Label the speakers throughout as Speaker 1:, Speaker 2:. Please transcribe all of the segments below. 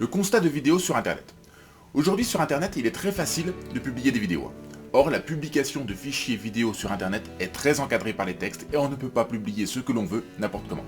Speaker 1: Le constat de vidéos sur Internet. Aujourd'hui sur Internet, il est très facile de publier des vidéos. Or, la publication de fichiers vidéo sur Internet est très encadrée par les textes et on ne peut pas publier ce que l'on veut n'importe comment.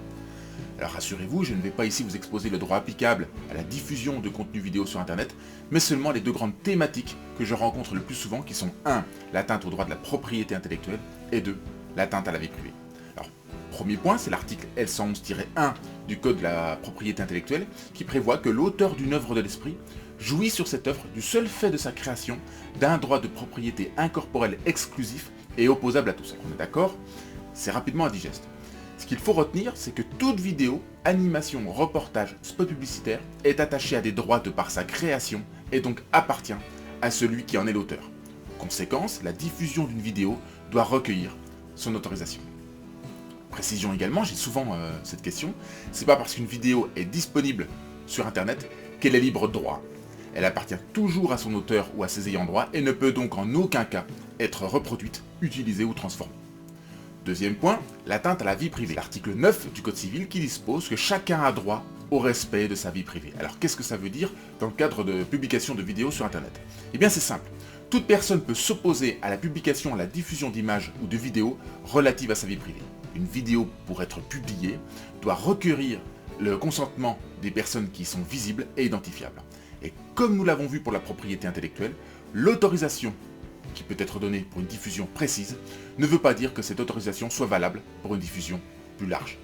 Speaker 1: Alors rassurez-vous, je ne vais pas ici vous exposer le droit applicable à la diffusion de contenu vidéo sur Internet, mais seulement les deux grandes thématiques que je rencontre le plus souvent qui sont 1. L'atteinte au droit de la propriété intellectuelle et 2. L'atteinte à la vie privée. Alors, premier point, c'est l'article L111-1 du Code de la propriété intellectuelle qui prévoit que l'auteur d'une œuvre de l'esprit jouit sur cette œuvre du seul fait de sa création d'un droit de propriété incorporel exclusif et opposable à tous. On est d'accord? C'est rapidement indigeste. Ce qu'il faut retenir, c'est que toute vidéo, animation, reportage, spot publicitaire est attachée à des droits de par sa création et donc appartient à celui qui en est l'auteur. Conséquence, la diffusion d'une vidéo doit recueillir son autorisation. Précision également, j'ai souvent cette question, c'est pas parce qu'une vidéo est disponible sur Internet qu'elle est libre de droit. Elle appartient toujours à son auteur ou à ses ayants droit et ne peut donc en aucun cas être reproduite, utilisée ou transformée. Deuxième point, l'atteinte à la vie privée. L'article 9 du Code civil qui dispose que chacun a droit au respect de sa vie privée. Alors qu'est-ce que ça veut dire dans le cadre de publication de vidéos sur Internet? Eh bien c'est simple. Toute personne peut s'opposer à la publication, à la diffusion d'images ou de vidéos relatives à sa vie privée. Une vidéo, pour être publiée, doit requérir le consentement des personnes qui sont visibles et identifiables. Et comme nous l'avons vu pour la propriété intellectuelle, l'autorisation qui peut être donnée pour une diffusion précise ne veut pas dire que cette autorisation soit valable pour une diffusion plus large.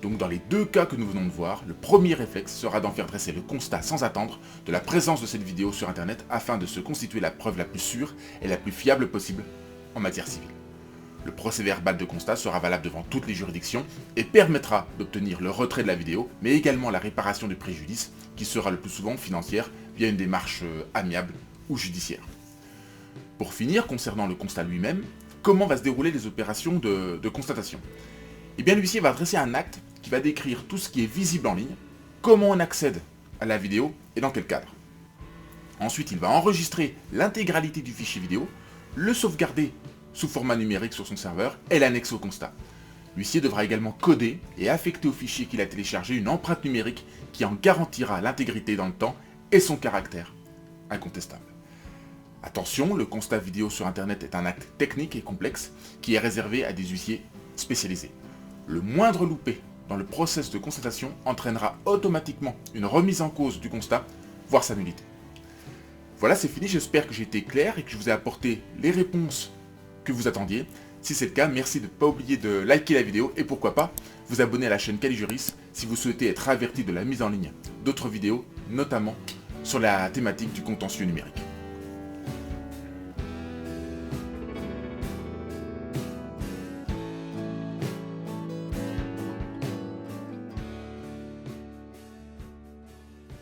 Speaker 1: Donc dans les deux cas que nous venons de voir, le premier réflexe sera d'en faire dresser le constat sans attendre de la présence de cette vidéo sur Internet afin de se constituer la preuve la plus sûre et la plus fiable possible en matière civile. Le procès-verbal de constat sera valable devant toutes les juridictions et permettra d'obtenir le retrait de la vidéo, mais également la réparation du préjudice, qui sera le plus souvent financière via une démarche amiable ou judiciaire. Pour finir, concernant le constat lui-même, comment va se dérouler les opérations de constatation? Eh bien l'huissier va dresser un acte qui va décrire tout ce qui est visible en ligne, comment on accède à la vidéo et dans quel cadre. Ensuite, il va enregistrer l'intégralité du fichier vidéo, le sauvegarder sous format numérique sur son serveur et l'annexer au constat. L'huissier devra également coder et affecter au fichier qu'il a téléchargé une empreinte numérique qui en garantira l'intégrité dans le temps et son caractère incontestable. Attention, le constat vidéo sur Internet est un acte technique et complexe qui est réservé à des huissiers spécialisés. Le moindre loupé dans le process de constatation entraînera automatiquement une remise en cause du constat, voire sa nullité. Voilà, c'est fini, j'espère que j'ai été clair et que je vous ai apporté les réponses que vous attendiez. Si c'est le cas, merci de ne pas oublier de liker la vidéo et pourquoi pas vous abonner à la chaîne Calijuris si vous souhaitez être averti de la mise en ligne d'autres vidéos, notamment sur la thématique du contentieux numérique.